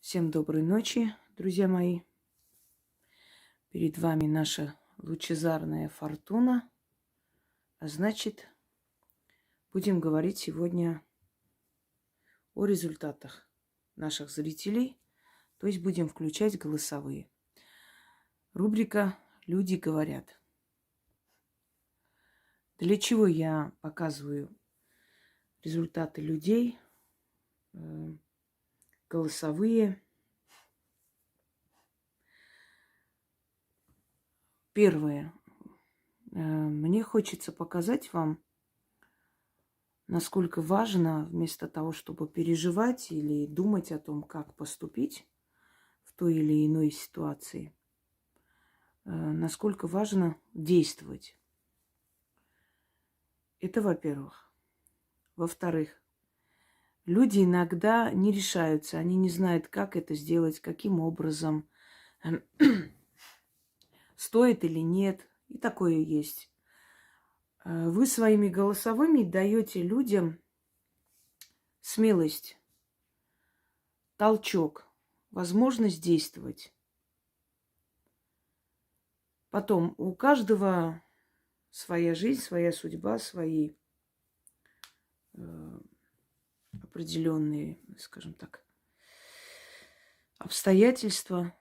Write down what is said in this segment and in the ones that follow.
Всем доброй ночи, друзья мои. Перед вами наша лучезарная фортуна. А значит, будем говорить сегодня о результатах наших зрителей. То есть будем включать голосовые. Рубрика «Люди говорят». Для чего я показываю результаты людей, голосовые? Первое. Мне хочется показать вам, насколько важно, вместо того, чтобы переживать или думать о том, как поступить в той или иной ситуации, насколько важно действовать. Это во-первых. Во-вторых, люди иногда не решаются, они не знают, как это сделать, каким образом, стоит или нет. И такое есть. Вы своими голосовыми даете людям смелость, толчок, возможность действовать. Потом, у каждого своя жизнь, своя судьба, свои определенные, скажем так, обстоятельства.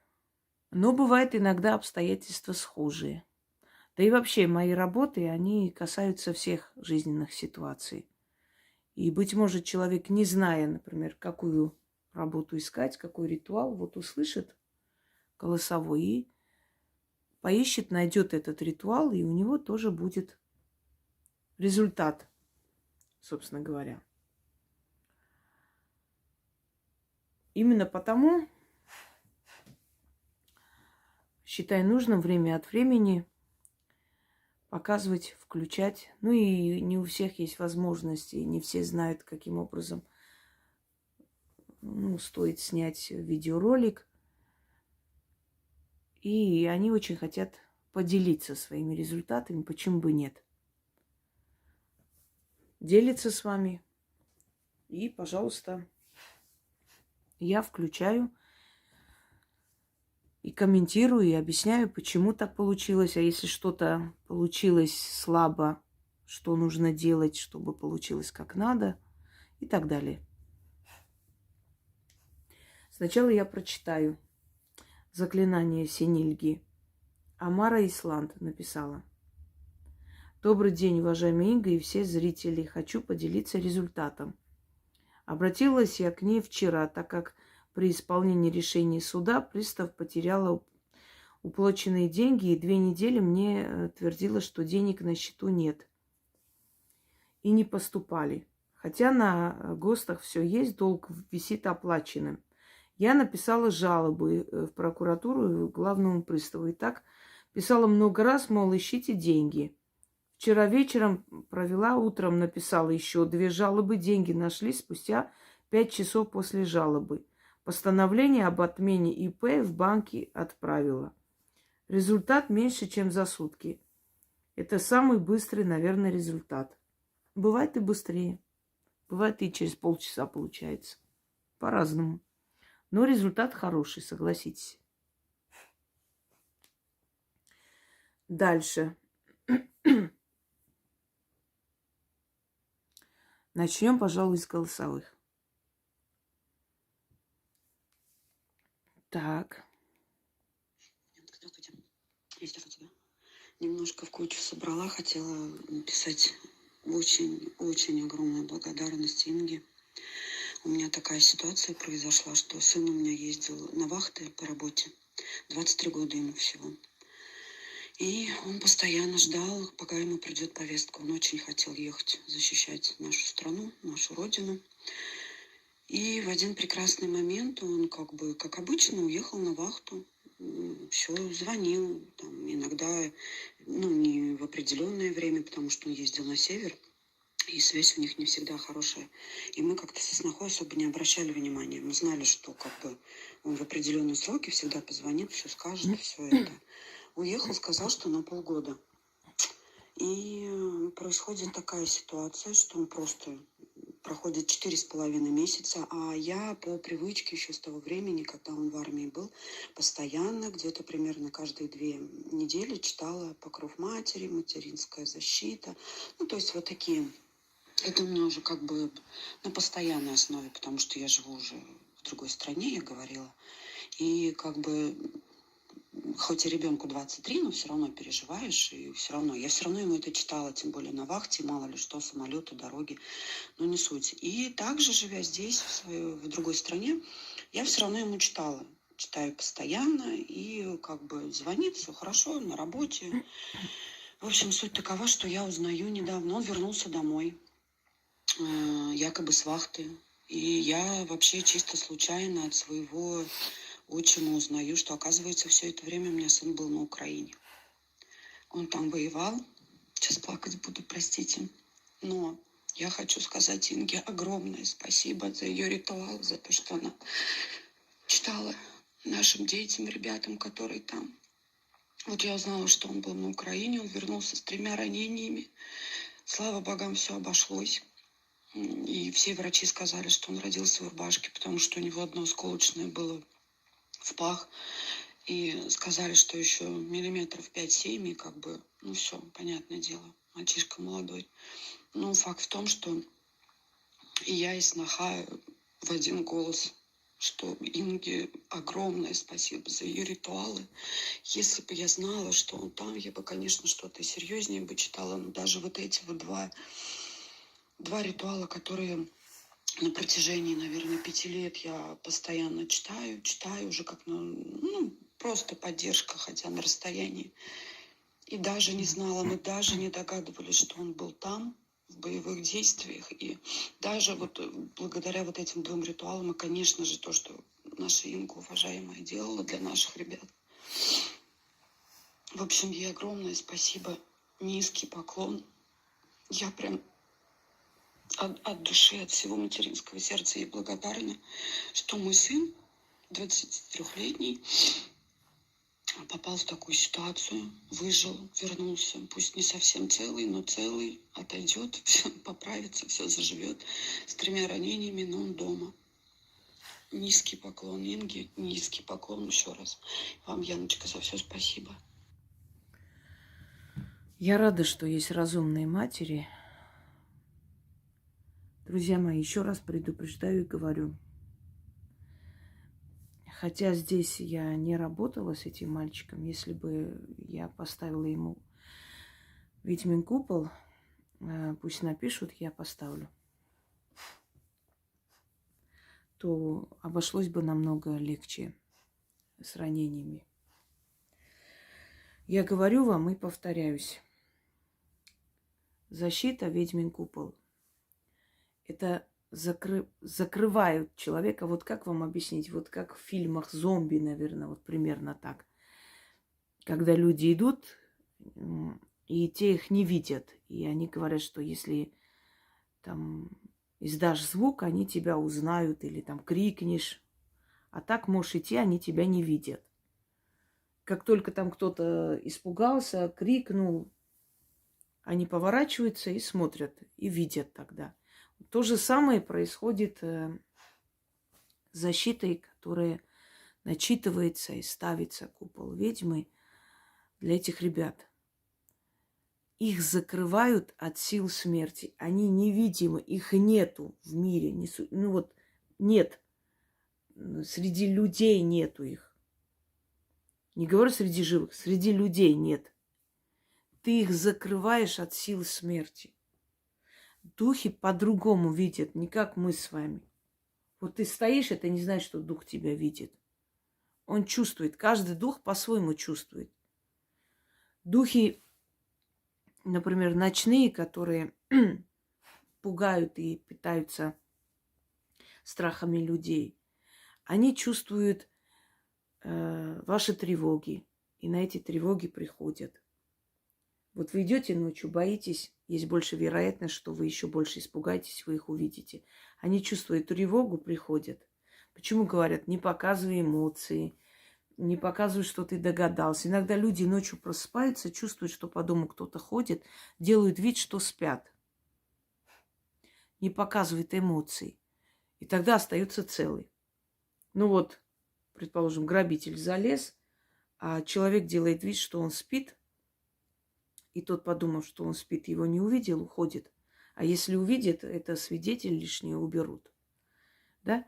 Но бывают иногда обстоятельства схожие. Да и вообще мои работы, они касаются всех жизненных ситуаций. И, быть может, человек, не зная, например, какую работу искать, какой ритуал, вот услышит голосовой и поищет, найдет этот ритуал, и у него тоже будет результат, собственно говоря. Именно потому считаю нужным время от времени показывать, включать. Ну и не у всех есть возможности, не все знают, каким образом стоит снять видеоролик. И они очень хотят поделиться своими результатами, почему бы нет. Делятся с вами. И, пожалуйста, я включаю и комментирую, и объясняю, почему так получилось. А если что-то получилось слабо, что нужно делать, чтобы получилось как надо, и так далее. Сначала я прочитаю заклинание Синильги. Амара Исланд написала. Добрый день, уважаемая Инга и все зрители. Хочу поделиться результатом. Обратилась я к ней вчера, так как при исполнении решения суда пристав потеряла уплаченные деньги, и 2 недели мне твердила, что денег на счету нет. И не поступали. Хотя на ГОСТах все есть, долг висит оплаченным. Я написала жалобы в прокуратуру и в главному приставу. И так писала много раз, мол, ищите деньги. Вчера вечером провела, утром написала еще 2 жалобы. Деньги нашли спустя 5 часов после жалобы. Постановление об отмене ИП в банке отправила. Результат меньше, чем за сутки. Это самый быстрый, наверное, результат. Бывает и быстрее. Бывает и через полчаса получается. По-разному. Но результат хороший, согласитесь. Дальше. Начнем, пожалуй, с голосовых. Так. Здравствуйте. Я сейчас у тебя немножко в кучу собрала. Хотела написать очень огромную благодарность Инге. У меня такая ситуация произошла, что сын у меня ездил на вахты по работе. 23 года ему всего. И он постоянно ждал, пока ему придет повестка. Он очень хотел ехать защищать нашу страну, нашу родину. И в один прекрасный момент он, как обычно, уехал на вахту. Все, звонил, там, иногда, не в определенное время, потому что он ездил на север, и связь у них не всегда хорошая. И мы как-то со снохой особо не обращали внимания. Мы знали, что он в определенные сроки всегда позвонит, все скажет, все это. Уехал, сказал, что на полгода. И происходит такая ситуация, что он просто проходит 4,5 месяца, а я по привычке еще с того времени, когда он в армии был, постоянно, где-то примерно каждые 2 недели читала «Покров матери», «Материнская защита». Ну, то есть вот такие. Это у меня уже как бы на постоянной основе, потому что я живу уже в другой стране, я говорила. И как бы хоть и ребенку 23, но все равно переживаешь, и все равно. Я все равно ему это читала, тем более на вахте, мало ли что, самолеты, дороги, но не суть. И также, живя здесь, в другой стране, я все равно ему читала. Читаю постоянно, и как бы звонит, все хорошо, на работе. В общем, суть такова, что я узнаю недавно. Он вернулся домой, якобы с вахты. И я вообще чисто случайно от своего отчима узнаю, что, оказывается, все это время у меня сын был на Украине. Он там воевал. Сейчас плакать буду, простите. Но я хочу сказать Инге огромное спасибо за ее ритуал, за то, что она читала нашим детям, ребятам, которые там. Вот я узнала, что он был на Украине, он вернулся с 3 ранениями. Слава богам, все обошлось. И все врачи сказали, что он родился в рубашке, потому что у него одно осколочное было в пах. И сказали, что еще миллиметров 5-7, и как бы, ну все, понятное дело, мальчишка молодой. Но факт в том, что и я, и сноха в один голос, что Инге огромное спасибо за ее ритуалы. Если бы я знала, что он там, я бы, конечно, что-то серьезнее бы читала, но даже вот эти вот два ритуала, которые на протяжении, наверное, 5 лет я постоянно читаю уже как, ну, просто поддержка, хотя на расстоянии. И даже не знала, мы даже не догадывались, что он был там, в боевых действиях. И даже вот благодаря вот этим 2 ритуалам, и, конечно же, то, что наша Инга, уважаемая, делала для наших ребят. В общем, ей огромное спасибо, низкий поклон. Я прям от души, от всего материнского сердца ей благодарна, что мой сын, 23-летний, попал в такую ситуацию, выжил, вернулся, пусть не совсем целый, но целый, отойдет, все поправится, все заживет, с 3 ранениями, но он дома. Низкий поклон Инге, низкий поклон еще раз вам, Яночка, за все спасибо. Я рада, что есть разумные матери. Друзья мои, еще раз предупреждаю и говорю. Хотя здесь я не работала с этим мальчиком, если бы я поставила ему ведьмин купол, пусть напишут, я поставлю, то обошлось бы намного легче с ранениями. Я говорю вам и повторяюсь. Защита, ведьмин купол. Это закрывают человека. Вот как вам объяснить? Вот как в фильмах зомби, наверное, вот примерно так. Когда люди идут, и те их не видят. И они говорят, что если там издашь звук, они тебя узнают или там крикнешь. А так можешь идти, они тебя не видят. Как только там кто-то испугался, крикнул, они поворачиваются и смотрят, и видят тогда. То же самое происходит с защитой, которая начитывается и ставится купол ведьмы для этих ребят. Их закрывают от сил смерти. Они невидимы, их нету в мире. Ну вот нет. Среди людей нету их. Не говорю среди живых, среди людей нет. Ты их закрываешь от сил смерти. Духи по-другому видят, не как мы с вами. Вот ты стоишь, это не значит, что дух тебя видит. Он чувствует. Каждый дух по-своему чувствует. Духи, например, ночные, которые пугают и питаются страхами людей, они чувствуют ваши тревоги. И на эти тревоги приходят. Вот вы идете ночью, боитесь, есть больше вероятность, что вы еще больше испугаетесь, вы их увидите. Они чувствуют тревогу, приходят. Почему говорят, не показывай эмоции, не показывай, что ты догадался. Иногда люди ночью просыпаются, чувствуют, что по дому кто-то ходит, делают вид, что спят. не показывает эмоций. И тогда остается целый. Ну вот, предположим, грабитель залез, а человек делает вид, что он спит, и тот, подумав, что он спит, его не увидел, уходит. А если увидит, это свидетель лишнее уберут. Да?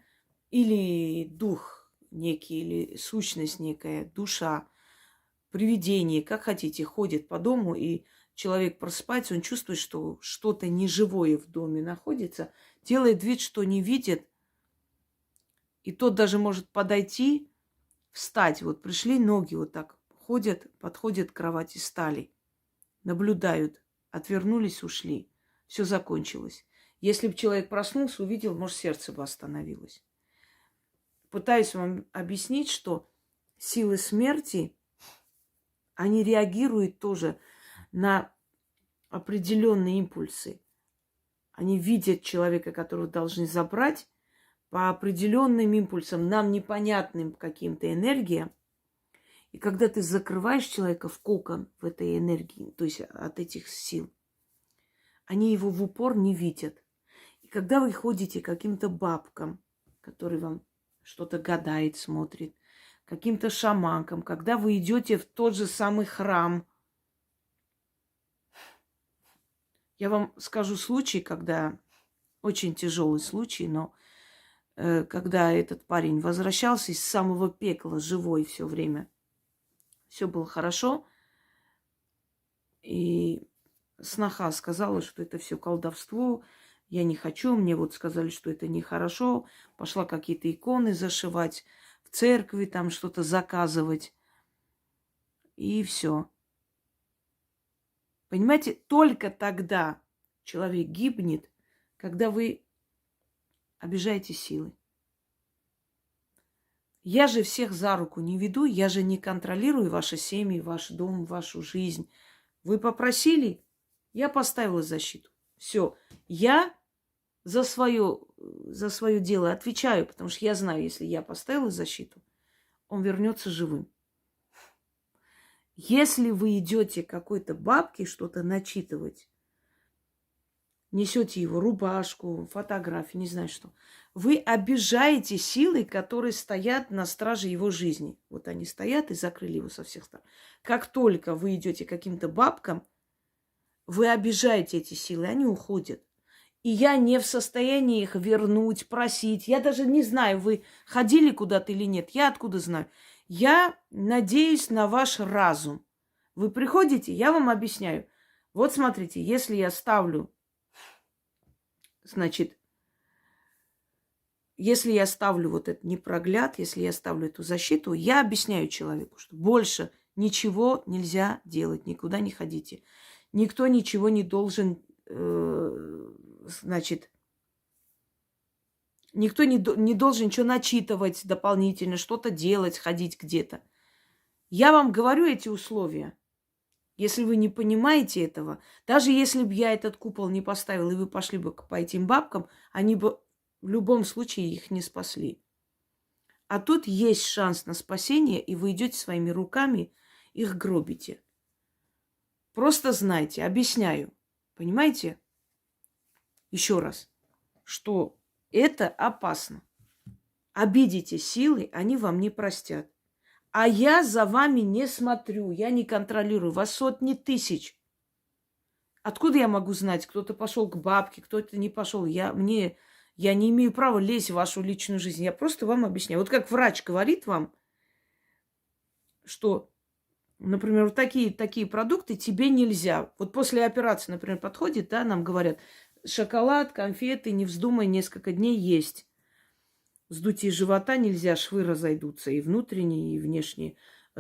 Или дух некий, или сущность некая, душа, привидение, как хотите, ходит по дому, и человек просыпается, он чувствует, что что-то неживое в доме находится, делает вид, что не видит, и тот даже может подойти, встать. Вот пришли ноги вот так, ходят, подходят к кровати, стали, наблюдают, отвернулись, ушли. Все закончилось. Если бы человек проснулся, увидел, может, сердце бы остановилось. Пытаюсь вам объяснить, что силы смерти, они реагируют тоже на определенные импульсы. Они видят человека, которого должны забрать, по определенным импульсам, нам непонятным каким-то энергиям. И когда ты закрываешь человека в кокон в этой энергии, то есть от этих сил, они его в упор не видят. И когда вы ходите к каким-то бабкам, которые вам что-то гадает, смотрит, каким-то шаманкам, когда вы идете в тот же самый храм, я вам скажу случай, когда очень тяжелый случай, но когда этот парень возвращался из самого пекла, живой все время, все было хорошо, и сноха сказала, что это все колдовство, я не хочу, мне вот сказали, что это нехорошо, пошла какие-то иконы зашивать, в церкви там что-то заказывать, и все. Понимаете, только тогда человек гибнет, когда вы обижаете силы. Я же всех за руку не веду, я же не контролирую ваши семьи, ваш дом, вашу жизнь. Вы попросили, я поставила защиту. Все, я за свое дело отвечаю, потому что я знаю, если я поставила защиту, он вернется живым. Если вы идете к какой-то бабке что-то начитывать, несете его рубашку, фотографии, не знаю что, вы обижаете силы, которые стоят на страже его жизни. Вот они стоят и закрыли его со всех сторон. Как только вы идете к каким-то бабкам, вы обижаете эти силы, они уходят. И я не в состоянии их вернуть, просить. Я даже не знаю, вы ходили куда-то или нет. Я откуда знаю? Я надеюсь на ваш разум. Вы приходите, я вам объясняю. Вот смотрите, если я ставлю, значит, если я ставлю вот этот непрогляд, если я ставлю эту защиту, я объясняю человеку, что больше ничего нельзя делать, никуда не ходите. Никто ничего не должен, значит, никто не должен ничего начитывать дополнительно, что-то делать, ходить где-то. Я вам говорю эти условия. Если вы не понимаете этого, даже если бы я этот купол не поставила, и вы пошли бы по этим бабкам, они бы в любом случае их не спасли. А тут есть шанс на спасение, и вы идете своими руками, их гробите. Просто знайте, объясняю. Понимаете? Еще раз, что это опасно. Обидите силы, они вам не простят. А я за вами не смотрю, я не контролирую. Вас сотни тысяч. Откуда я могу знать, кто-то пошел к бабке, кто-то не пошел? Я не имею права лезть в вашу личную жизнь. Я просто вам объясняю. Вот как врач говорит вам, что, например, вот такие продукты тебе нельзя. Вот после операции, например, подходит, да, нам говорят, шоколад, конфеты, не вздумай несколько дней есть. Вздутие живота нельзя, швы разойдутся и внутренние, и внешние.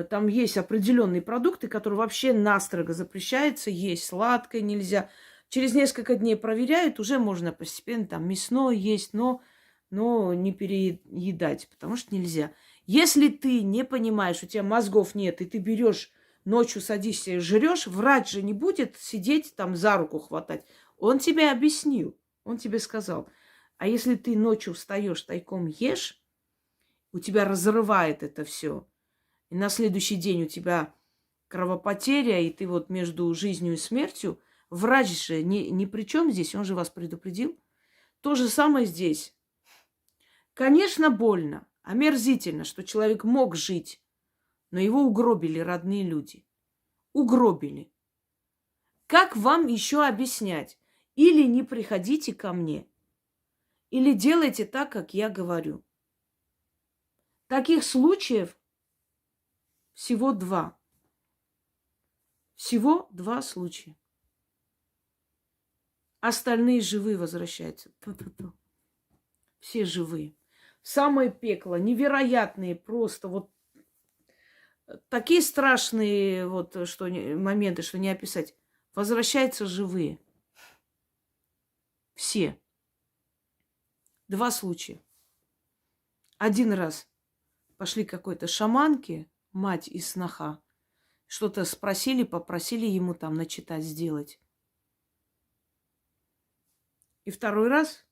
Там есть определенные продукты, которые вообще настрого запрещается есть. Сладкое нельзя. Через несколько дней проверяют, уже можно постепенно там мясное есть, но не переедать, потому что нельзя. Если ты не понимаешь, у тебя мозгов нет, и ты берешь ночью садишься и жрешь, врач же не будет сидеть там за руку хватать. Он тебе объяснил, он тебе сказал. А если ты ночью встаешь, тайком ешь, у тебя разрывает это все. И на следующий день у тебя кровопотеря, и ты вот между жизнью и смертью, врач же ни при чем здесь, он же вас предупредил. То же самое здесь. Конечно, больно, омерзительно, что человек мог жить, но его угробили родные люди. Угробили. Как вам еще объяснять? Или не приходите ко мне, или делайте так, как я говорю. Таких случаев всего 2. Всего 2 случая. Остальные живые возвращаются. Ту-ту-ту. Все живые. Самое пекло, невероятные просто. Вот такие страшные вот, что, моменты, что не описать. Возвращаются живые. Все. 2 случая. Один раз пошли к какой-то шаманке, мать и сноха. Что-то спросили, попросили ему там начитать, сделать. И второй раз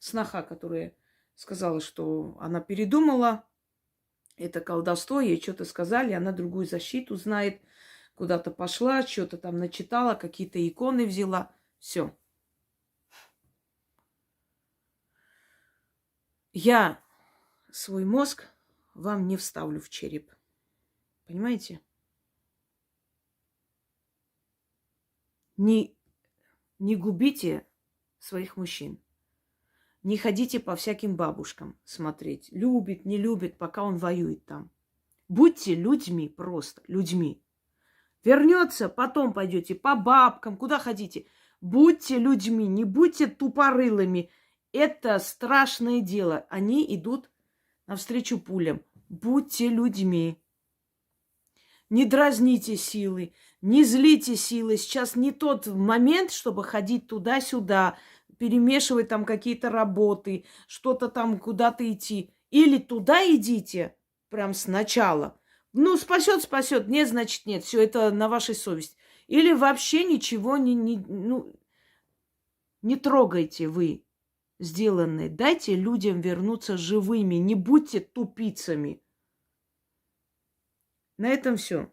сноха, которая сказала, что она передумала, это колдовство, ей что-то сказали, она другую защиту знает, куда-то пошла, что-то там начитала, какие-то иконы взяла. Все. Я свой мозг вам не вставлю в череп. Понимаете? Не губите своих мужчин. Не ходите по всяким бабушкам смотреть. Любит, не любит, пока он воюет там. Будьте людьми просто, людьми. Вернется, потом пойдете по бабкам, куда хотите. Будьте людьми, не будьте тупорылыми. Это страшное дело. Они идут навстречу пулям. Будьте людьми. Не дразните силы, не злите силы. Сейчас не тот момент, чтобы ходить туда-сюда, перемешивать там какие-то работы, что-то там куда-то идти. Или туда идите, прям сначала. Ну, спасет, спасет. Нет, значит, нет. Все это на вашей совести. Или вообще ничего не трогайте вы сделанное. Дайте людям вернуться живыми. Не будьте тупицами. На этом все.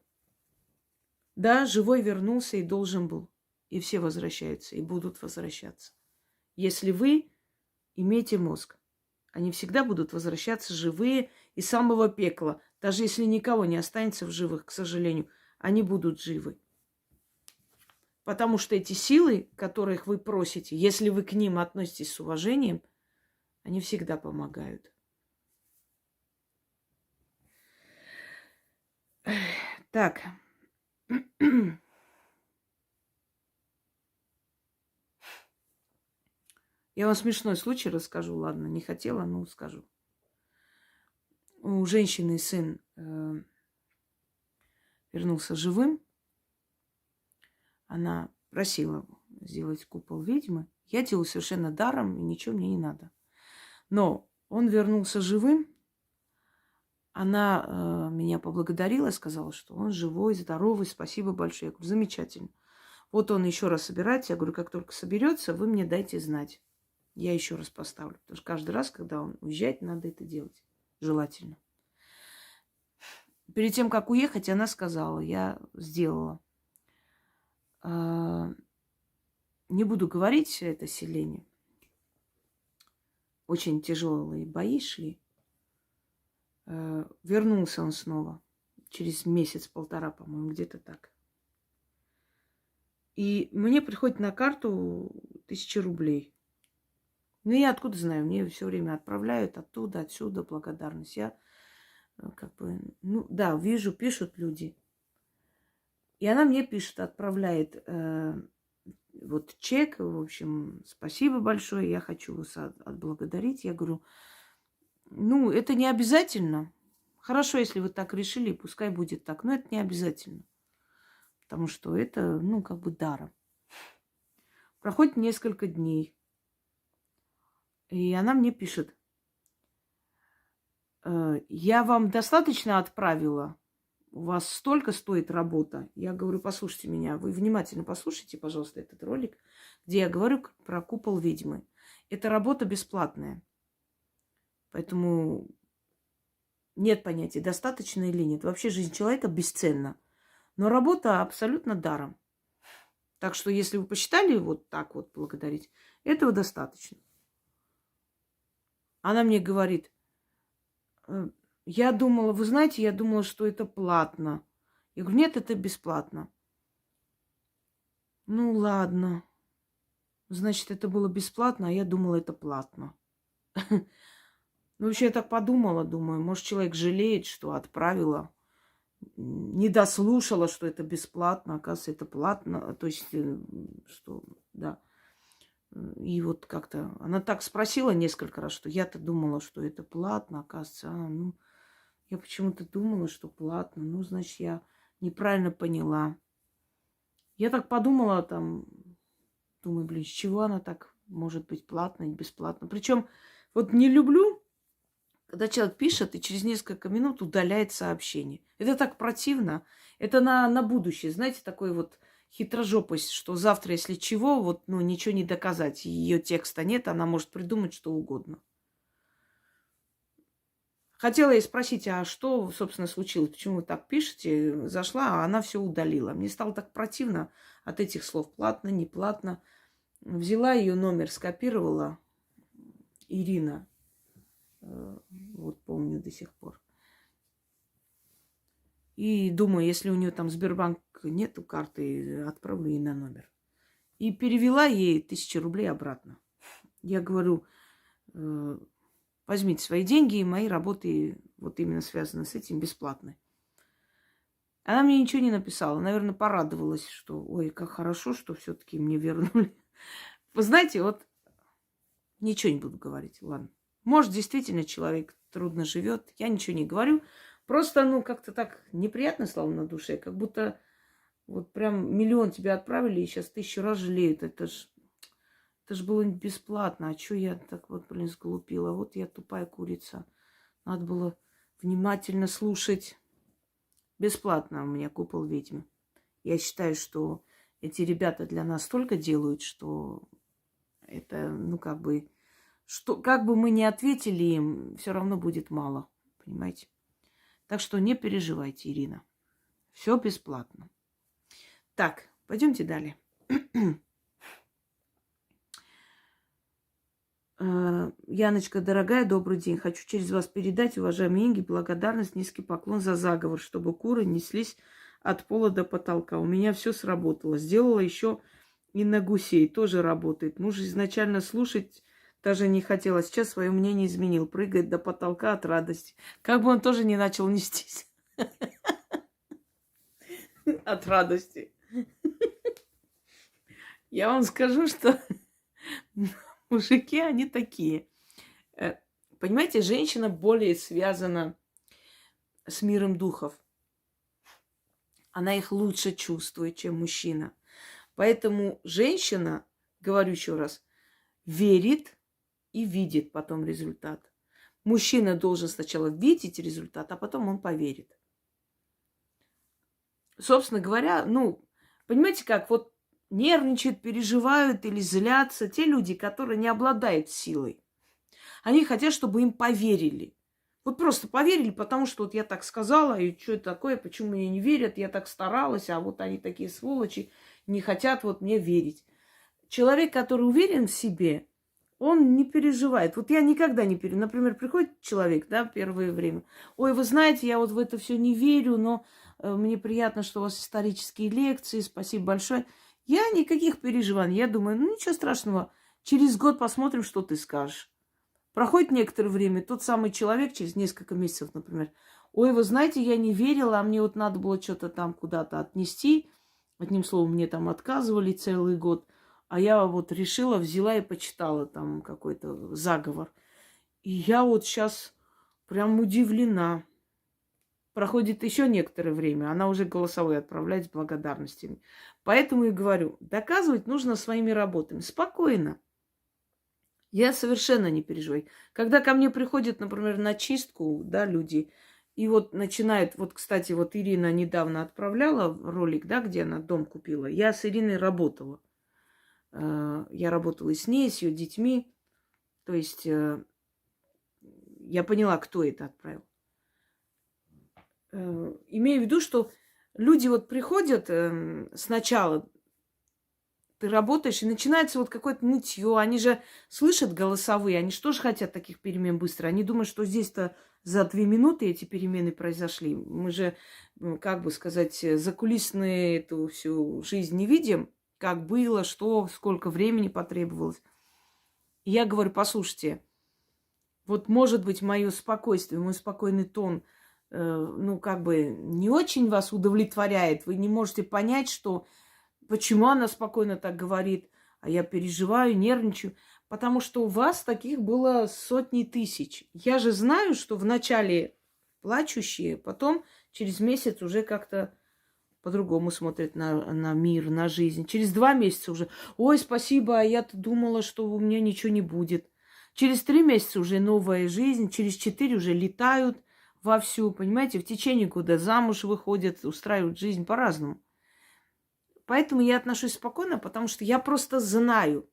Да, живой вернулся и должен был. И все возвращаются, и будут возвращаться. Если вы имеете мозг, они всегда будут возвращаться живые из самого пекла. Даже если никого не останется в живых, к сожалению, они будут живы. Потому что эти силы, которых вы просите, если вы к ним относитесь с уважением, они всегда помогают. Так. Я вам смешной случай расскажу, ладно, не хотела, но скажу. У женщины сын вернулся живым. Она просила сделать купол ведьмы. Я делаю совершенно даром, и ничего мне не надо. Но он вернулся живым. Она меня поблагодарила, сказала, что он живой, здоровый, спасибо большое. Я говорю, замечательно. Вот он еще раз собирается. Я говорю, как только соберется, вы мне дайте знать. Я еще раз поставлю. Потому что каждый раз, когда он уезжает, надо это делать. Желательно. Перед тем, как уехать, она сказала, я сделала. Не буду говорить это селение. Очень тяжелые бои шли. Вернулся он снова. Через месяц-полтора, по-моему, где-то так. И мне приходит на карту 1000 рублей. Ну, я откуда знаю? Мне все время отправляют оттуда, отсюда благодарность. Я как бы, ну, да, вижу, пишут люди. И она мне пишет, отправляет вот чек, в общем, спасибо большое, я хочу вас отблагодарить. Я говорю, ну, это не обязательно. Хорошо, если вы так решили, пускай будет так, но это не обязательно. Потому что это, ну, как бы даром. Проходит несколько дней. И она мне пишет, я вам достаточно отправила? У вас столько стоит работа? Я говорю, послушайте меня, вы внимательно послушайте, пожалуйста, этот ролик, где я говорю про купол ведьмы. Это работа бесплатная. Поэтому нет понятия, достаточно или нет. Вообще жизнь человека бесценна. Но работа абсолютно даром. Так что если вы посчитали вот так вот благодарить, этого достаточно. Она мне говорит, я думала, вы знаете, я думала, что это платно. Я говорю, нет, это бесплатно. Ну ладно. Значит, это было бесплатно, а я думала, это платно. Ну, вообще, я так подумала, думаю, может, человек жалеет, что отправила, не дослушала, что это бесплатно, оказывается, это платно. То есть, что, да. И вот как-то она так спросила несколько раз, что я-то думала, что это платно, оказывается, ну, я почему-то думала, что платно. Ну, значит, я неправильно поняла. Я так подумала, там, думаю, блин, с чего она так может быть платно и бесплатно. Причем вот не люблю, когда человек пишет и через несколько минут удаляет сообщение. Это так противно. Это на будущее. Знаете, такой вот хитрожопость, что завтра, если чего, вот, ну, ничего не доказать. Ее текста нет, она может придумать что угодно. Хотела ей спросить, а что, собственно, случилось? Почему вы так пишете? Зашла, а она все удалила. Мне стало так противно от этих слов. Платно, не платно. Взяла ее номер, скопировала. Ирина. Вот помню до сих пор. И думаю, если у нее там Сбербанк нету карты, отправлю ей на номер. И перевела ей 1000 рублей обратно. Я говорю, возьмите свои деньги, и мои работы вот именно связаны с этим бесплатны. Она мне ничего не написала. Наверное, порадовалась, что ой, как хорошо, что все-таки мне вернули. Вы знаете, вот ничего не буду говорить, ладно. Может, действительно человек трудно живет. Я ничего не говорю. Просто, ну, как-то так неприятно стало на душе. Как будто вот прям миллион тебе отправили, и сейчас 1000 раз жалеют. Это ж было бесплатно. А чё я так вот, блин, сглупила? Вот я тупая курица. Надо было внимательно слушать. Бесплатно у меня купол ведьмы. Я считаю, что эти ребята для нас столько делают, что это, ну, как бы, что, как бы мы ни ответили им, все равно будет мало. Понимаете? Так что не переживайте, Ирина. Все бесплатно. Так, пойдемте далее. Яночка, дорогая, добрый день. Хочу через вас передать, уважаемые Инги, благодарность, низкий поклон за заговор, чтобы куры неслись от пола до потолка. У меня все сработало. Сделала еще и на гусей. Тоже работает. Муж изначально слушать даже не хотел, а сейчас свое мнение изменил. Прыгает до потолка от радости. Как бы он тоже не начал нестись. От радости. Я вам скажу, что мужики, они такие. Понимаете, женщина более связана с миром духов. Она их лучше чувствует, чем мужчина. Поэтому женщина, говорю еще раз, верит и видит потом результат. Мужчина должен сначала видеть результат, а потом он поверит. Собственно говоря, ну, понимаете как, вот нервничают, переживают или злятся те люди, которые не обладают силой. Они хотят, чтобы им поверили. Вот просто поверили, потому что вот я так сказала, и что это такое, почему мне не верят, я так старалась, а вот они такие сволочи, не хотят вот мне верить. Человек, который уверен в себе, он не переживает. Вот я никогда не переживаю. Например, приходит человек, да, первое время. Ой, вы знаете, я вот в это все не верю, но мне приятно, что у вас исторические лекции, спасибо большое. Я никаких переживаний. Я думаю, ну ничего страшного, через год посмотрим, что ты скажешь. Проходит некоторое время, тот самый человек через несколько месяцев, например, ой, вы знаете, я не верила, а мне вот надо было что-то там куда-то отнести. Одним словом, мне там отказывали целый год. А я вот решила, взяла и почитала там какой-то заговор. И я вот сейчас прям удивлена. Проходит еще некоторое время, она уже голосовые отправляет с благодарностями. Поэтому и говорю, доказывать нужно своими работами. Спокойно. Я совершенно не переживаю. Когда ко мне приходят, например, на чистку, да, люди, и вот начинают, вот, кстати, вот Ирина недавно отправляла ролик, да, где она дом купила. Я с Ириной работала. Я работала и с ней, с ее детьми. То есть я поняла, кто это отправил. Имею в виду, что люди вот приходят сначала, ты работаешь, и начинается вот какое-то нытье. Они же слышат голосовые, они же тоже хотят таких перемен быстро. Они думают, что здесь-то за 2 минуты эти перемены произошли. Мы же, как бы сказать, закулисную эту всю жизнь не видим, как было, что, сколько времени потребовалось. И я говорю, послушайте, вот может быть мое спокойствие, мой спокойный тон, ну как бы не очень вас удовлетворяет. Вы не можете понять, что почему она спокойно так говорит, а я переживаю, нервничаю. Потому что у вас таких было сотни тысяч. Я же знаю, что вначале плачущие, потом через месяц уже как-то по-другому смотрят на мир, на жизнь. Через 2 месяца уже, ой, спасибо, а я-то думала, что у меня ничего не будет. Через 3 месяца уже новая жизнь, через 4 уже летают вовсю, понимаете, в течение года замуж выходят, устраивают жизнь по-разному. Поэтому я отношусь спокойно, потому что я просто знаю.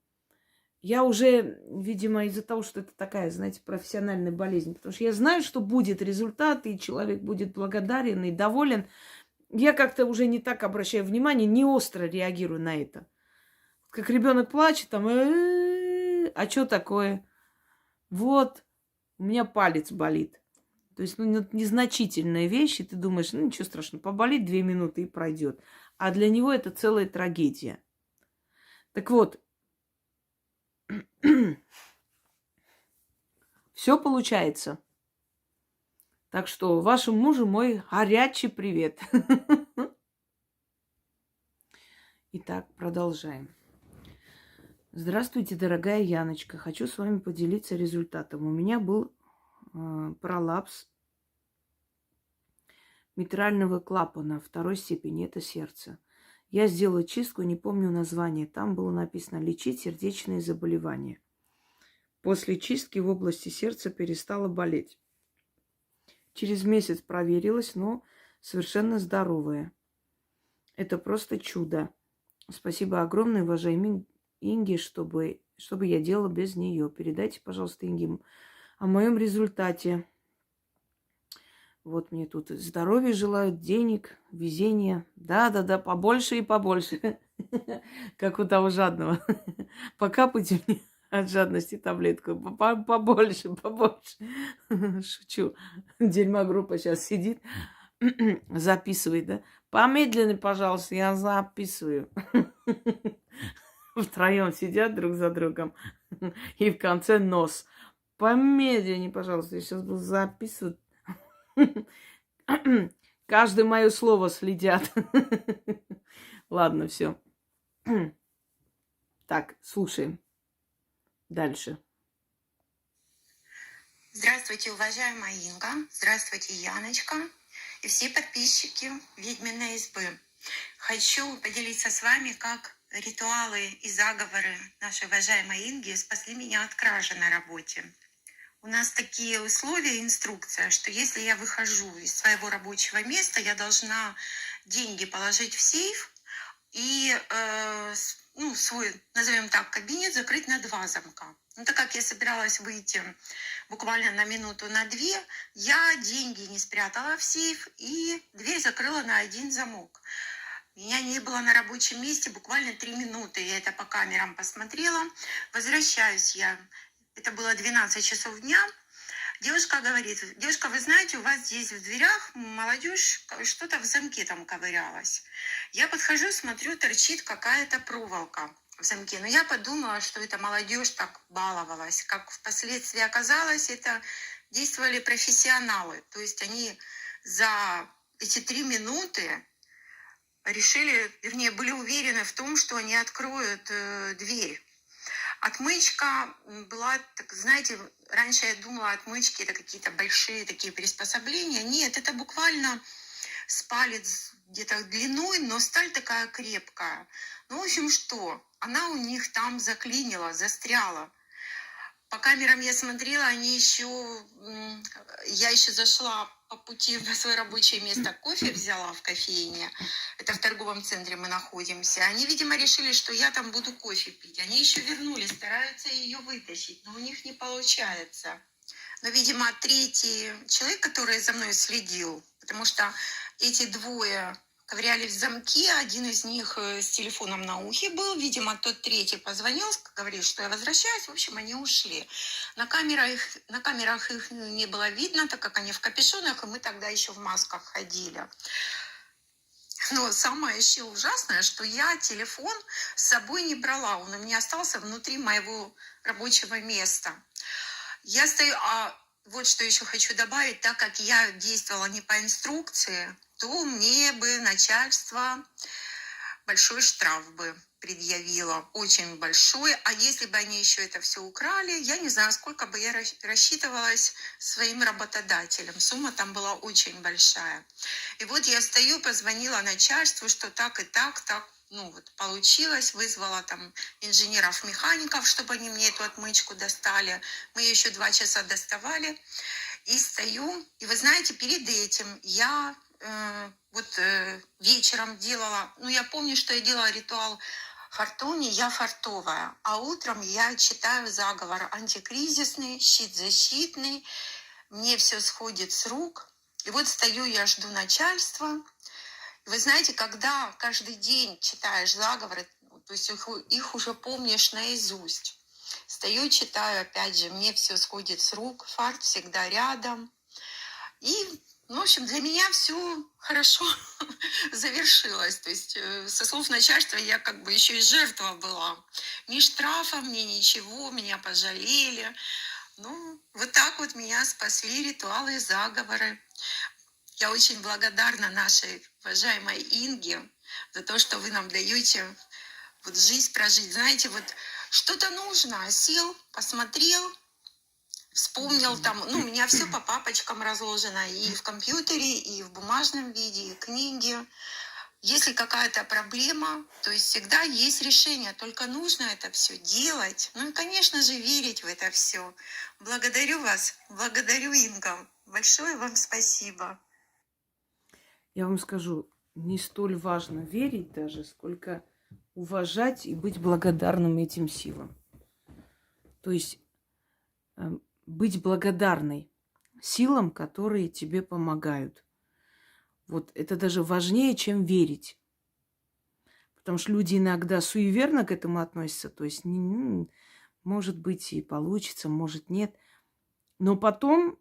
Я уже, видимо, из-за того, что это такая, знаете, профессиональная болезнь, потому что я знаю, что будет результат, и человек будет благодарен и доволен. Я как-то уже не так обращаю внимание, не остро реагирую на это. Как ребенок плачет, там, а что такое? Вот, у меня палец болит. То есть, ну, незначительная вещь, и ты думаешь, ну, ничего страшного, поболит 2 минуты и пройдет. А для него это целая трагедия. Так вот, все получается. Так что вашему мужу мой горячий привет. Итак, продолжаем. Здравствуйте, дорогая Яночка. Хочу с вами поделиться результатом. У меня был пролапс митрального клапана второй степени, это сердце. Я сделала чистку, не помню название. Там было написано «Лечить сердечные заболевания». После чистки в области сердца перестало болеть. Через месяц проверилась, но совершенно здоровая. Это просто чудо. Спасибо огромное, уважаемый Инге, чтобы я делала без нее. Передайте, пожалуйста, Инге о моем результате. Вот мне тут здоровья желают, денег, везения. Да, побольше и побольше. Как у того жадного. Покапайте мне от жадности таблетку. Побольше. Шучу. Дерьма группа сейчас сидит, записывает, да? Помедленнее, пожалуйста, я записываю. Втроем сидят друг за другом. И в конце нос. Помедленнее, пожалуйста, я сейчас буду записывать. Каждое мое слово следят. Ладно, все. Так, слушаем. Дальше. Здравствуйте, уважаемая Инга. Здравствуйте, Яночка. И все подписчики «Ведьминой избы». Хочу поделиться с вами, как ритуалы и заговоры нашей уважаемой Инги спасли меня от кражи на работе. У нас такие условия, инструкция, что если я выхожу из своего рабочего места, я должна деньги положить в сейф и свой, назовем так, кабинет закрыть на 2 замка. Ну, так как я собиралась выйти буквально на минуту, на 2, я деньги не спрятала в сейф и дверь закрыла на 1 замок. Меня не было на рабочем месте буквально 3 минуты. Я это по камерам посмотрела. Возвращаюсь я. Это было 12 часов дня. Девушка говорит: девушка, вы знаете, у вас здесь в дверях молодежь что-то в замке там ковырялась. Я подхожу, смотрю, торчит какая-то проволока в замке. Но я подумала, что это молодежь так баловалась. Как впоследствии оказалось, это действовали профессионалы. То есть они за эти 3 минуты решили, вернее, были уверены в том, что они откроют дверь. Отмычка была, так, знаете, раньше я думала, отмычки это какие-то большие такие приспособления. Нет, это буквально с палец где-то длиной, но сталь такая крепкая. Ну, в общем, что? Она у них там заклинила, застряла. По камерам я смотрела, я еще зашла по пути на свое рабочее место, кофе взяла в кофейне, это в торговом центре мы находимся. Они, видимо, решили, что я там буду кофе пить. Они еще вернулись, стараются ее вытащить, но у них не получается. Но, видимо, третий человек, который за мной следил, потому что эти 2, ковыряли в замке, один из них с телефоном на ухе был, видимо, тот третий позвонил, говорит, что я возвращаюсь, в общем, они ушли. На камерах их не было видно, так как они в капюшонах, и мы тогда еще в масках ходили. Но самое еще ужасное, что я телефон с собой не брала, он у меня остался внутри моего рабочего места. Я стою, а вот что еще хочу добавить, так как я действовала не по инструкции, то мне бы начальство большой штраф бы предъявило, очень большой. А если бы они еще это все украли, я не знаю, сколько бы я рассчитывалась своим работодателем. Сумма там была очень большая. И вот я стою, позвонила начальству, что так и так, ну вот получилось, вызвала там инженеров-механиков, чтобы они мне эту отмычку достали. Мы ее еще 2 часа доставали. И стою, и вы знаете, перед этим я вечером делала, ну я помню, что я делала ритуал фортуне, я фартовая, а утром я читаю заговор антикризисный, щит защитный, мне все сходит с рук, и вот стою, я жду начальства. И вы знаете, когда каждый день читаешь заговоры, то есть их уже помнишь наизусть. Стою, читаю, опять же, мне все сходит с рук, фарт всегда рядом. И, ну, в общем, для меня все хорошо завершилось. То есть, со слов начальства, я как бы еще и жертва была. Ни штрафа мне, ничего, меня пожалели. Ну, вот так вот меня спасли ритуалы и заговоры. Я очень благодарна нашей уважаемой Инге за то, что вы нам даете вот жизнь прожить. Знаете, вот что-то нужно, сел, посмотрел, вспомнил там, ну, у меня все по папочкам разложено, и в компьютере, и в бумажном виде, и книги. Если какая-то проблема, то есть всегда есть решение, только нужно это все делать. Ну и, конечно же, верить в это все. Благодарю вас, благодарю, Инга. Большое вам спасибо. Я вам скажу, не столь важно верить даже, сколько уважать и быть благодарным этим силам. То есть быть благодарной силам, которые тебе помогают. Вот это даже важнее, чем верить. Потому что люди иногда суеверно к этому относятся. То есть, может быть, и получится, может, нет. Но потом,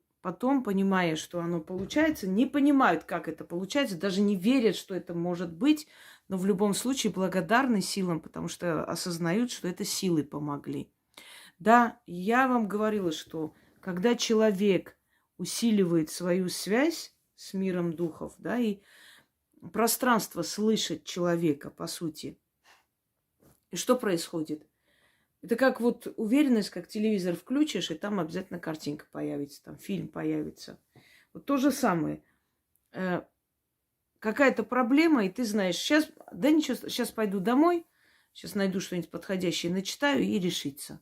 понимая, что оно получается, не понимают, как это получается, даже не верят, что это может быть, но в любом случае благодарны силам, потому что осознают, что это силы помогли. Да, я вам говорила, что когда человек усиливает свою связь с миром духов, да, и пространство слышит человека, по сути, и что происходит? Это как вот уверенность, как телевизор включишь, и там обязательно картинка появится, там фильм появится. Вот то же самое. Какая-то проблема, и ты знаешь, сейчас, да ничего, сейчас пойду домой, сейчас найду что-нибудь подходящее, начитаю и решится.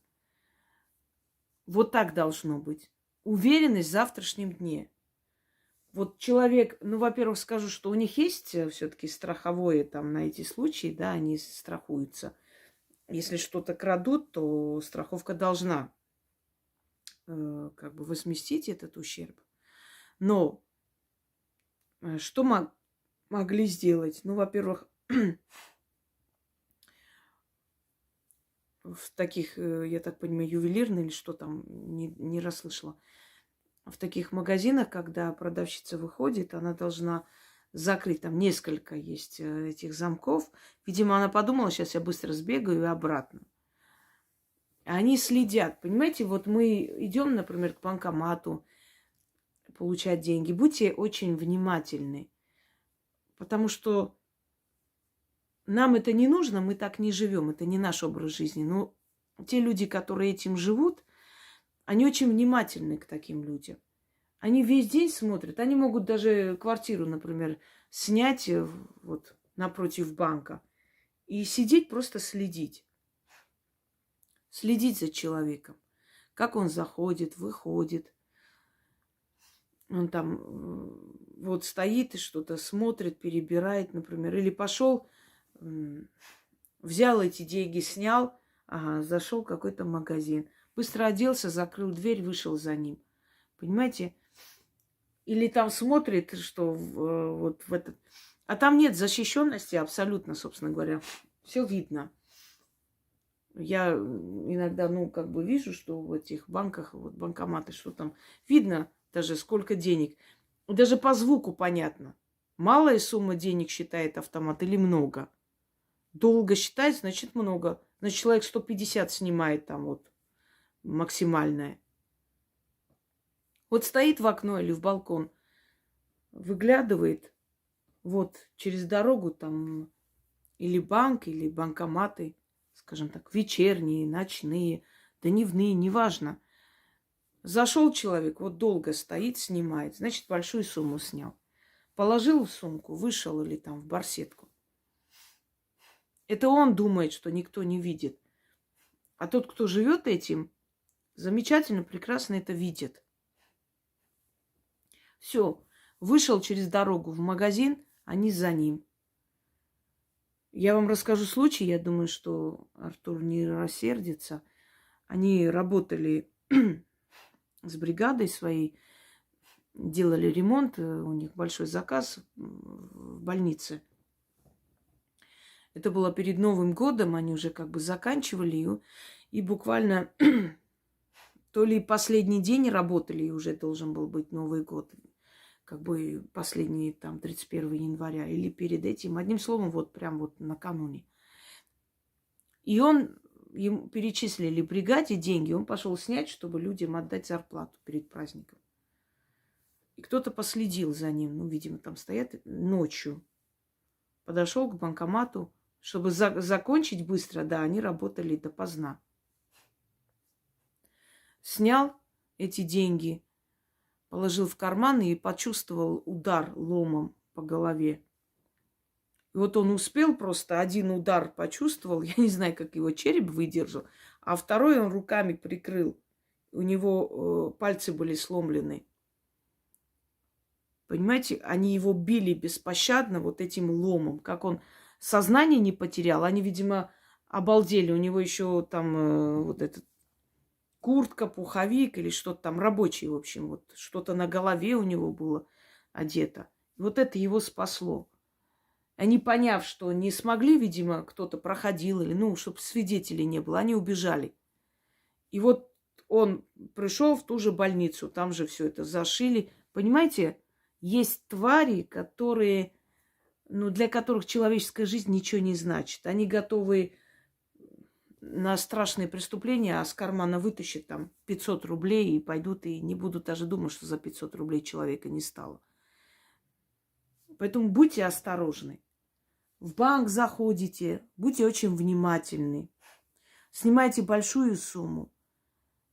Вот так должно быть. Уверенность в завтрашнем дне. Вот человек, ну, во-первых, скажу, что у них есть все-таки страховое там на эти случаи, да, они страхуются. Если что-то крадут, то страховка должна как бы возместить этот ущерб. Но что могли сделать? Ну, во-первых, в таких, я так понимаю, ювелирных или что там, не расслышала. В таких магазинах, когда продавщица выходит, она должна закрыть, там несколько есть этих замков. Видимо, она подумала, сейчас я быстро сбегаю и обратно. Они следят, понимаете, вот мы идем, например, к банкомату получать деньги. Будьте очень внимательны, потому что нам это не нужно, мы так не живем, это не наш образ жизни. Но те люди, которые этим живут, они очень внимательны к таким людям. Они весь день смотрят. Они могут даже квартиру, например, снять вот напротив банка и сидеть, просто следить. Следить за человеком. Как он заходит, выходит. Он там вот стоит и что-то смотрит, перебирает, например. Или пошел, взял эти деньги, снял, зашел в какой-то магазин. Быстро оделся, закрыл дверь, вышел за ним. Понимаете? Или там смотрит, что вот в А там нет защищенности абсолютно, собственно говоря. Все видно. Я иногда, вижу, что в этих банках, вот банкоматы, что там, видно даже сколько денег. Даже по звуку понятно. Малая сумма денег считает автомат или много. Долго считать, значит много. Значит, человек 150 снимает там вот максимальное. Вот стоит в окно или в балкон, выглядывает, вот через дорогу там или банк, или банкоматы, скажем так, вечерние, ночные, дневные, неважно. Зашел человек, вот долго стоит, снимает, значит, большую сумму снял. Положил в сумку, вышел или там в барсетку. Это он думает, что никто не видит. А тот, кто живет этим, замечательно, прекрасно это видит. Все, вышел через дорогу в магазин, они за ним. Я вам расскажу случай, я думаю, что Артур не рассердится. Они работали с бригадой своей, делали ремонт, у них большой заказ в больнице. Это было перед Новым годом, они уже как бы заканчивали ее, и буквально то ли последний день работали, и уже должен был быть Новый год, как бы последний там 31 января, или перед этим, одним словом, вот прям вот накануне. И ему перечислили бригаде деньги, он пошел снять, чтобы людям отдать зарплату перед праздником. И кто-то последил за ним, видимо, там стоят ночью. Подошел к банкомату, чтобы закончить быстро, да, они работали допоздна. Снял эти деньги, положил в карман и почувствовал удар ломом по голове. И вот он успел, просто один удар почувствовал, я не знаю, как его череп выдержал, а второй он руками прикрыл. У него пальцы были сломлены. Понимаете, они его били беспощадно вот этим ломом, как он сознание не потерял. Они, видимо, обалдели. У него еще там вот этот куртка, пуховик или что-то там рабочий, в общем, вот что-то на голове у него было одето. Вот это его спасло. Они, поняв, что не смогли, видимо, кто-то проходил, или, чтобы свидетелей не было, они убежали. И вот он пришел в ту же больницу, там же все это зашили. Понимаете, есть твари, которые, для которых человеческая жизнь ничего не значит. Они готовы на страшные преступления, а с кармана вытащат там 500 рублей и пойдут, и не будут даже думать, что за 500 рублей человека не стало. Поэтому будьте осторожны. В банк заходите, будьте очень внимательны. Снимайте большую сумму.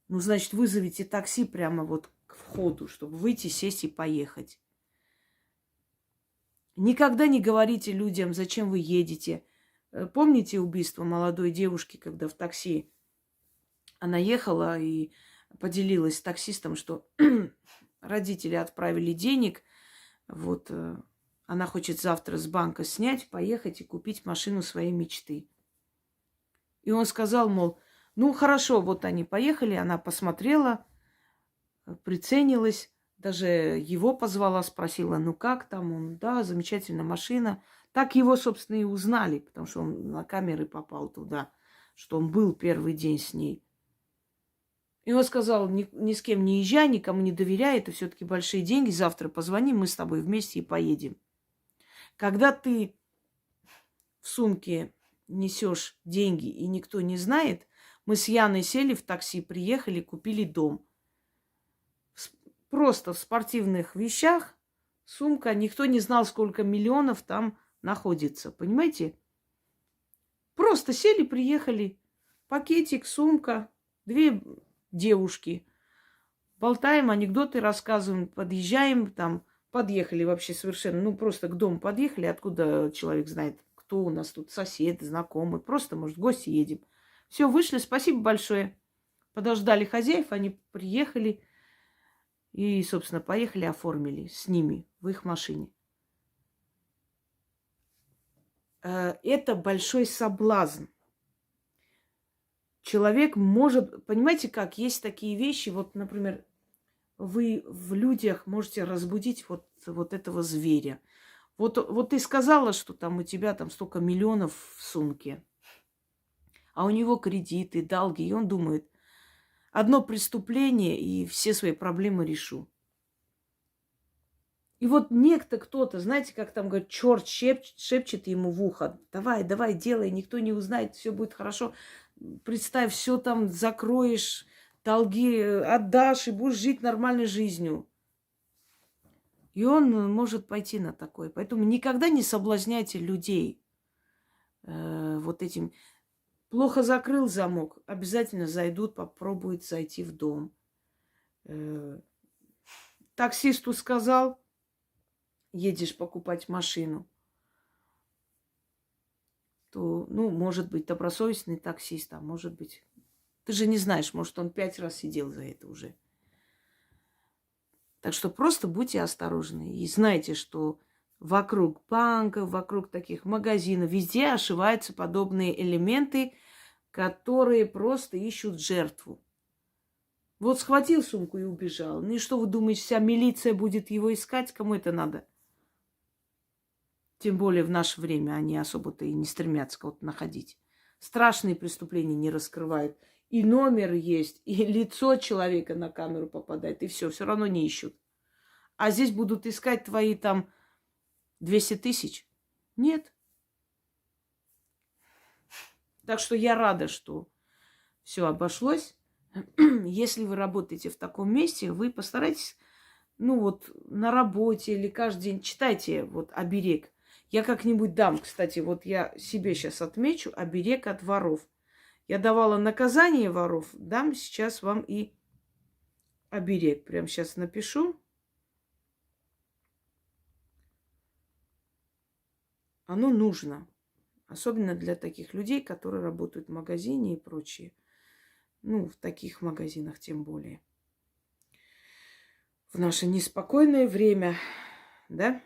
Значит, вызовите такси прямо вот к входу, чтобы выйти, сесть и поехать. Никогда не говорите людям, зачем вы едете. Помните убийство молодой девушки, когда в такси она ехала и поделилась с таксистом, что родители отправили денег, вот она хочет завтра с банка снять, поехать и купить машину своей мечты. И он сказал, мол, хорошо, вот они поехали, она посмотрела, приценилась, даже его позвала, спросила, как там он, да, замечательная машина. Так его, собственно, и узнали, потому что он на камеры попал туда, что он был первый день с ней. И он сказал, ни с кем не езжай, никому не доверяй, это все-таки большие деньги, завтра позвони, мы с тобой вместе и поедем. Когда ты в сумке несешь деньги и никто не знает, мы с Яной сели в такси, приехали, купили дом. Просто в спортивных вещах сумка, никто не знал, сколько миллионов там находится. Понимаете? Просто сели, приехали. Пакетик, сумка, 2 девушки. Болтаем, анекдоты рассказываем, подъезжаем, там подъехали вообще совершенно, просто к дому подъехали, откуда человек знает, кто у нас тут, сосед, знакомый, просто, может, в гости едем. Все, вышли, спасибо большое. Подождали хозяев, они приехали и, собственно, поехали, оформили с ними в их машине. Это большой соблазн. Человек может... Понимаете как? Есть такие вещи, вот, например, вы в людях можете разбудить вот этого зверя. Вот ты сказала, что там у тебя там столько миллионов в сумке, а у него кредиты, долги, и он думает, одно преступление, и все свои проблемы решу. И вот некто, кто-то, знаете, как там говорят, черт шепчет ему в ухо, давай, давай, делай, никто не узнает, все будет хорошо. Представь, все там закроешь, долги отдашь и будешь жить нормальной жизнью. И он может пойти на такое. Поэтому никогда не соблазняйте людей вот этим. Плохо закрыл замок, обязательно зайдут, попробуют зайти в дом. Таксисту сказал, едешь покупать машину, то, ну, может быть, добросовестный таксист, а может быть... Ты же не знаешь, может, он 5 раз сидел за это уже. Так что просто будьте осторожны. И знайте, что вокруг банков, вокруг таких магазинов, везде ошиваются подобные элементы, которые просто ищут жертву. Вот схватил сумку и убежал. Ну и что вы думаете, вся милиция будет его искать? Кому это надо? Тем более в наше время они особо-то и не стремятся кого-то находить. Страшные преступления не раскрывают. И номер есть, и лицо человека на камеру попадает, и все равно не ищут. А здесь будут искать твои там 200 тысяч? Нет. Так что я рада, что все обошлось. Если вы работаете в таком месте, вы постарайтесь, ну вот, на работе или каждый день читайте вот оберег. Я как-нибудь дам, кстати, вот я себе сейчас отмечу оберег от воров. Я давала наказание воров, дам сейчас вам и оберег. Прямо сейчас напишу. Оно нужно. Особенно для таких людей, которые работают в магазине и прочее. Ну, в таких магазинах тем более. В наше неспокойное время, да?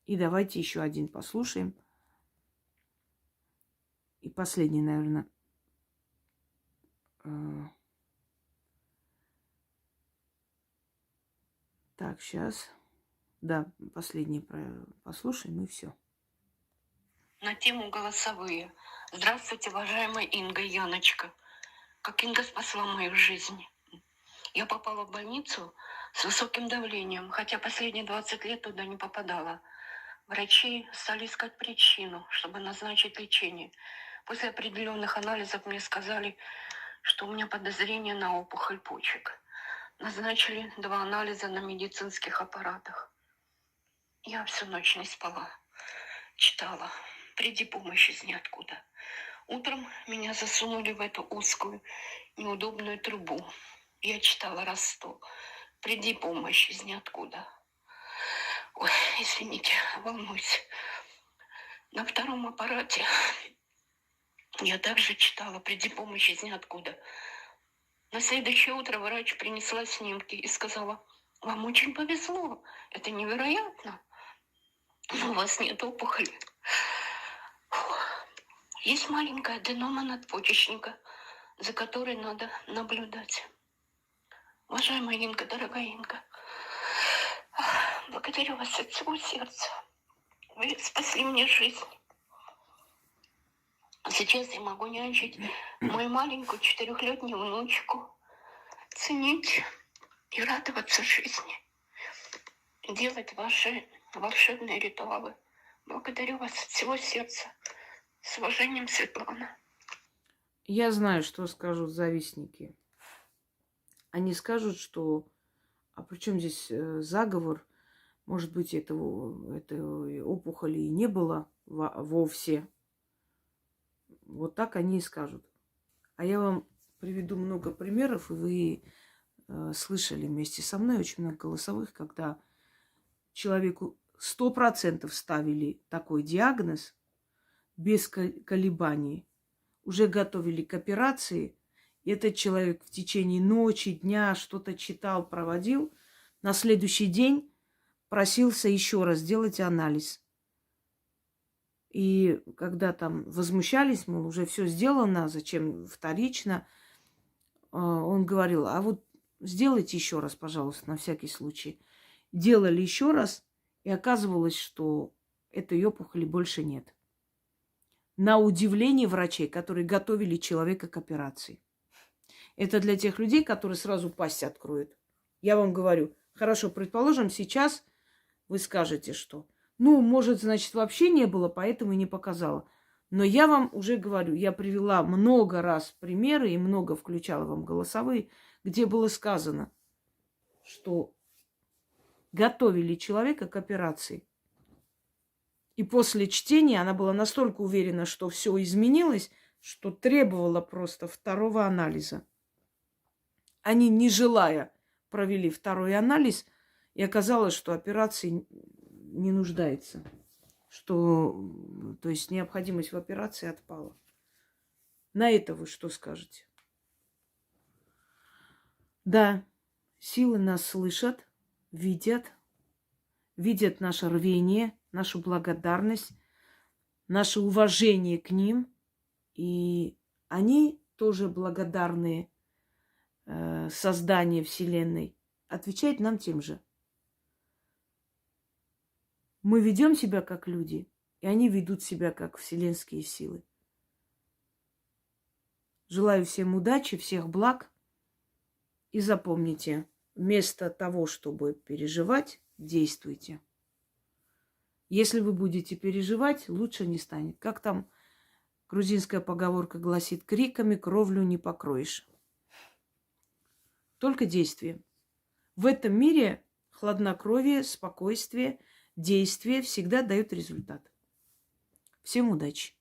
И давайте еще один послушаем. И последний, наверное. Так, сейчас. Да, последний послушаем, и все. На тему голосовые. Здравствуйте, уважаемая Инга и Яночка. Как Инга спасла мою жизнь. Я попала в больницу с высоким давлением, хотя последние 20 лет туда не попадала. Врачи стали искать причину, чтобы назначить лечение. После определенных анализов мне сказали, что у меня подозрение на опухоль почек. Назначили 2 анализа на медицинских аппаратах. Я всю ночь не спала. Читала. Приди помощь из ниоткуда. Утром меня засунули в эту узкую, неудобную трубу. Я читала раз 100. Приди помощь из ниоткуда. Ой, извините, волнуюсь. На 2-м аппарате я также читала «Приди помощь из ниоткуда». На следующее утро врач принесла снимки и сказала: вам очень повезло, это невероятно, но у вас нет опухоли. Есть маленькая аденома надпочечника, за которой надо наблюдать. Уважаемая Инга, дорогая Инга, благодарю вас от всего сердца. Вы спасли мне жизнь. Сейчас я могу нянчить мою маленькую 4-летнюю внучку, ценить и радоваться жизни, делать ваши волшебные ритуалы. Благодарю вас от всего сердца. С уважением, Светлана. Я знаю, что скажут завистники. Они скажут, что а при чем здесь заговор? Может быть, этой опухоли и не было вовсе. Вот так они и скажут. А я вам приведу много примеров, и вы слышали вместе со мной очень много голосовых, когда человеку 100% ставили такой диагноз без колебаний, уже готовили к операции, и этот человек в течение ночи, дня что-то читал, проводил, на следующий день просился еще раз сделать анализ. И когда там возмущались, мол, уже все сделано, зачем вторично, он говорил, а вот сделайте еще раз, пожалуйста, на всякий случай. Делали еще раз, И оказывалось, что этой опухоли больше нет. На удивление врачей, которые готовили человека к операции. Это для тех людей, которые сразу пасть откроют. Я вам говорю, хорошо, предположим, сейчас вы скажете, что, ну, может, значит, вообще не было, поэтому и не показала. Но я вам уже говорю, я привела много раз примеры и много включала вам голосовые, где было сказано, что готовили человека к операции. И после чтения она была настолько уверена, что все изменилось, что требовала просто второго анализа. Они, не желая, провели второй анализ, и оказалось, что операции не нуждается. Что, то есть необходимость в операции отпала. На это вы что скажете? Да, силы нас слышат, видят наше рвение, нашу благодарность, наше уважение к ним. И они тоже благодарные создания Вселенной, отвечают нам тем же. Мы ведем себя как люди, и они ведут себя как вселенские силы. Желаю всем удачи, всех благ. И запомните, вместо того, чтобы переживать, действуйте. Если вы будете переживать, лучше не станет. Как там грузинская поговорка гласит, криками кровлю не покроешь. Только действие. В этом мире хладнокровие, спокойствие, действие всегда дают результат. Всем удачи!